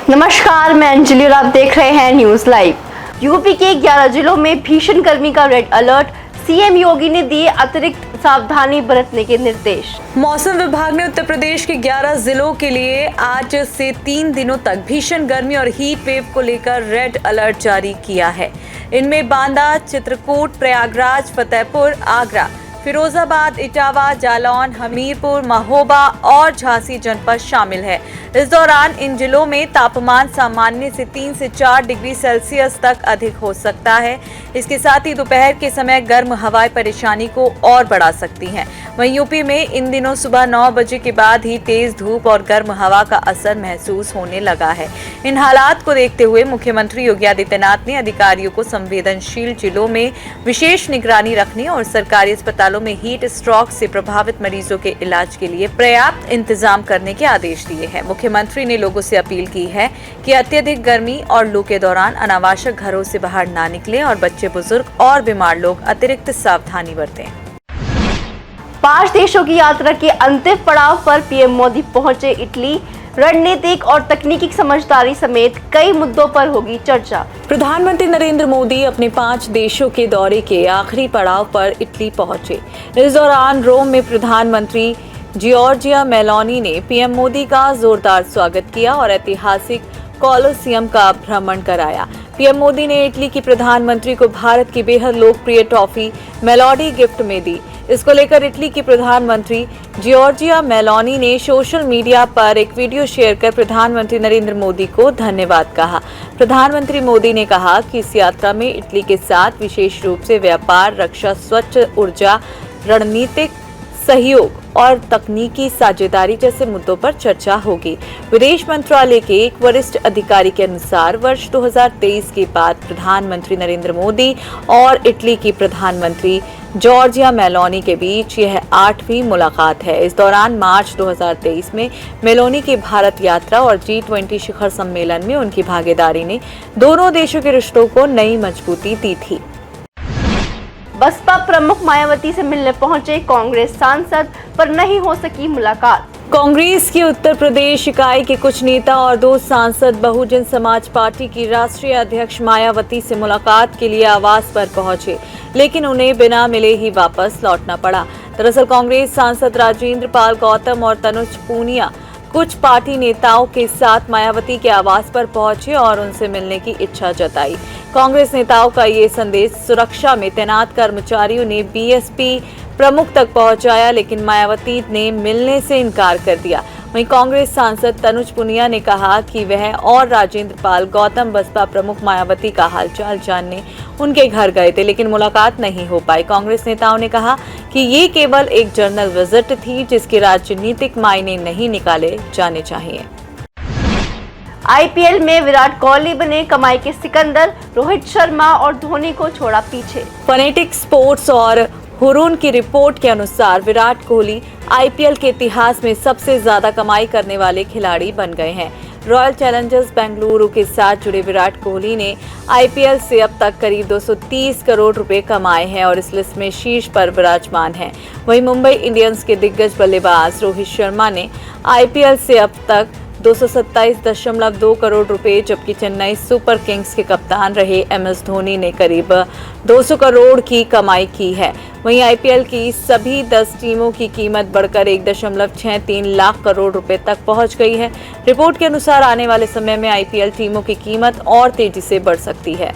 नमस्कार, मैं अंजलि और आप देख रहे हैं न्यूज लाइव। यूपी के 11 जिलों में भीषण गर्मी का रेड अलर्ट, सीएम योगी ने दिए अतिरिक्त सावधानी बरतने के निर्देश। मौसम विभाग ने उत्तर प्रदेश के 11 जिलों के लिए आज से 3 दिनों तक भीषण गर्मी और हीट वेव को लेकर रेड अलर्ट जारी किया है। इनमें बांदा, चित्रकूट, प्रयागराज, फतेहपुर, आगरा, फिरोजाबाद, इटावा, जालौन, हमीरपुर, महोबा और झांसी जनपद शामिल है। इस दौरान इन जिलों में तापमान सामान्य से 3 से 4 डिग्री सेल्सियस तक अधिक हो सकता है। इसके साथ ही दोपहर के समय गर्म हवाएं परेशानी को और बढ़ा सकती हैं। वहीं यूपी में इन दिनों सुबह 9 बजे के बाद ही तेज धूप और गर्म हवा का असर महसूस होने लगा है। इन हालात को देखते हुए मुख्यमंत्री योगी आदित्यनाथ ने अधिकारियों को संवेदनशील जिलों में विशेष निगरानी रखने और सरकारी अस्पतालों में हीट स्ट्रोक से प्रभावित मरीजों के इलाज के लिए पर्याप्त इंतजाम करने के आदेश दिए हैं। मुख्यमंत्री ने लोगों से अपील की है कि अत्यधिक गर्मी और लू के दौरान अनावश्यक घरों से बाहर ना निकलें और बच्चे, बुजुर्ग और बीमार लोग अतिरिक्त सावधानी बरतें। 5 देशों की यात्रा के अंतिम पड़ाव पर पीएम मोदी पहुंचे इटली। रणनीतिक और तकनीकी समझदारी समेत कई मुद्दों पर होगी चर्चा। प्रधानमंत्री नरेंद्र मोदी अपने 5 देशों के दौरे के आखिरी पड़ाव पर इटली पहुंचे। इस दौरान रोम में प्रधानमंत्री जॉर्जिया मेलोनी ने पीएम मोदी का जोरदार स्वागत किया और ऐतिहासिक कोलोसियम का भ्रमण कराया। पीएम मोदी ने इटली की प्रधानमंत्री को भारत की बेहद लोकप्रिय टॉफी मेलोडी गिफ्ट में दी। इसको लेकर इटली की प्रधानमंत्री जॉर्जिया मेलोनी ने सोशल मीडिया पर एक वीडियो शेयर कर प्रधानमंत्री नरेंद्र मोदी को धन्यवाद कहा। प्रधानमंत्री मोदी ने कहा कि इस यात्रा में इटली के साथ विशेष रूप से व्यापार, रक्षा, स्वच्छ ऊर्जा, रणनीतिक सहयोग और तकनीकी साझेदारी जैसे मुद्दों पर चर्चा होगी। विदेश मंत्रालय के एक वरिष्ठ अधिकारी के अनुसार वर्ष 2023 के बाद प्रधानमंत्री नरेंद्र मोदी और इटली की प्रधानमंत्री जॉर्जिया मेलोनी के बीच यह 8वीं मुलाकात है। इस दौरान मार्च 2023 में मेलोनी की भारत यात्रा और G20 शिखर सम्मेलन में उनकी भागीदारी ने दोनों देशों के रिश्तों को नई मजबूती दी थी। बसपा प्रमुख मायावती से मिलने पहुंचे कांग्रेस सांसद, पर नहीं हो सकी मुलाकात। कांग्रेस की उत्तर प्रदेश इकाई के कुछ नेता और 2 सांसद बहुजन समाज पार्टी की राष्ट्रीय अध्यक्ष मायावती से मुलाकात के लिए आवास पर पहुंचे, लेकिन उन्हें बिना मिले ही वापस लौटना पड़ा। दरअसल कांग्रेस सांसद राजेंद्र पाल गौतम और तनुज पूनिया कुछ पार्टी नेताओं के साथ मायावती के आवास पर पहुंचे और उनसे मिलने की इच्छा जताई। कांग्रेस नेताओं का ये संदेश सुरक्षा में तैनात कर्मचारियों ने बीएसपी प्रमुख तक पहुंचाया, लेकिन मायावती ने मिलने से इनकार कर दिया। वहीं कांग्रेस सांसद तनुज पुनिया ने कहा कि वह और राजेंद्र पाल गौतम बसपा प्रमुख मायावती का हालचाल जानने उनके घर गए थे, लेकिन मुलाकात नहीं हो पाई। कांग्रेस नेताओं ने कहा कि ये केवल एक जनरल विजिट थी, जिसके राजनीतिक मायने नहीं निकाले जाने चाहिए। आईपीएल में विराट कोहली बने कमाई के सिकंदर, रोहित शर्मा और धोनी को छोड़ा पीछे। फनेटिक स्पोर्ट्स और हुरून की रिपोर्ट के अनुसार विराट कोहली आईपीएल के इतिहास में सबसे ज्यादा कमाई करने वाले खिलाड़ी बन गए हैं। रॉयल चैलेंजर्स बेंगलुरु के साथ जुड़े विराट कोहली ने आईपीएल से अब तक करीब 230 करोड़ रुपए कमाए हैं और इस लिस्ट में शीर्ष पर विराजमान हैं। वहीं मुंबई इंडियंस के दिग्गज बल्लेबाज रोहित शर्मा ने आईपीएल से अब तक 227.2 करोड़ रुपए, जबकि चेन्नई सुपर किंग्स के कप्तान रहे एमएस धोनी ने करीब 200 करोड़ की कमाई की है। वहीं आईपीएल की सभी 10 टीमों की कीमत बढ़कर 1.63 लाख करोड़ रुपए तक पहुंच गई है। रिपोर्ट के अनुसार आने वाले समय में आईपीएल टीमों की कीमत और तेजी से बढ़ सकती है।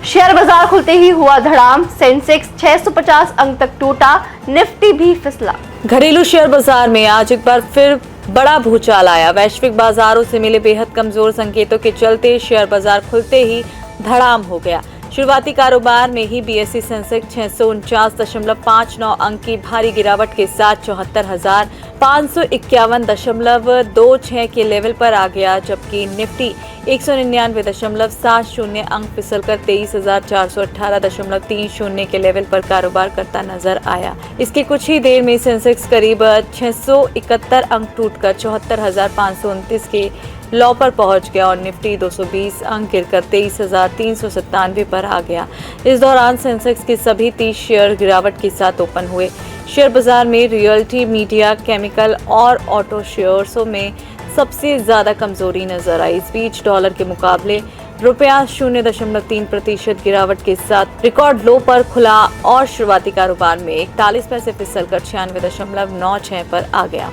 शेयर बाजार खुलते ही हुआ धड़ाम, सेंसेक्स 650 अंक तक टूटा, निफ्टी भी फिसला। घरेलू शेयर बाजार में आज एक बार फिर बड़ा भूचाल आया। वैश्विक बाजारों से मिले बेहद कमजोर संकेतों के चलते शेयर बाजार खुलते ही धड़ाम हो गया। शुरुआती कारोबार में ही बीएसई सेंसेक्स 649.59 अंक की भारी गिरावट के साथ 74,551.26 के लेवल पर आ गया, जबकि निफ्टी 199.70 अंक फिसलकर 23,418.30 के लेवल पर कारोबार करता नजर आया। इसके कुछ ही देर में सेंसेक्स करीब 671 अंक टूटकर 74,529 के लॉ पर पहुंच गया और निफ्टी 220 अंक गिरकर 23,397 पर आ गया। इस दौरान सेंसेक्स के सभी 30 शेयर गिरावट के साथ ओपन हुए। शेयर बाजार में रियल्टी, मीडिया, केमिकल और ऑटो शेयर्सों में सबसे ज्यादा कमजोरी नजर आई। इस बीच डॉलर के मुकाबले रुपया 0.3% गिरावट के साथ रिकॉर्ड लो पर खुला और शुरुआती कारोबार में 41 पैसे फिसलकर 96.96 पर आ गया।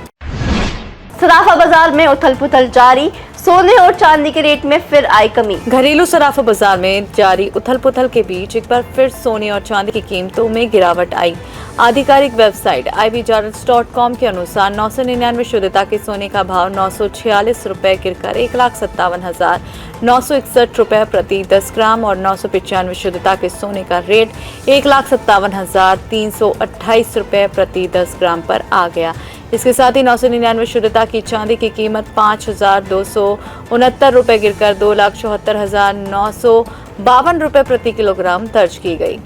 सराफा बाजार में उथल पुथल जारी, सोने और चांदी के रेट में फिर आई कमी। घरेलू सराफा बाजार में जारी उथल पुथल के बीच एक बार फिर सोने और चांदी की कीमतों में गिरावट आई। आधिकारिक वेबसाइट ibjarrets.com के अनुसार 999 शुद्धता के सोने का भाव 946 रुपए गिरकर 1,57,961 रुपए प्रति 10 ग्राम और 995 शुद्धता के सोने का रेट 1,57,328 रुपए प्रति 10 ग्राम पर आ गया। इसके साथ ही 999 शुद्धता की चांदी की कीमत 5,269 रुपए गिरकर 2,74,952 रुपए प्रति किलोग्राम दर्ज की गई।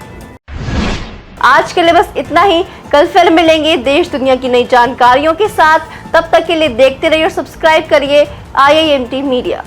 आज के लिए बस इतना ही। कल फिर मिलेंगे देश दुनिया की नई जानकारियों के साथ। तब तक के लिए देखते रहिए और सब्सक्राइब करिए IIMT मीडिया।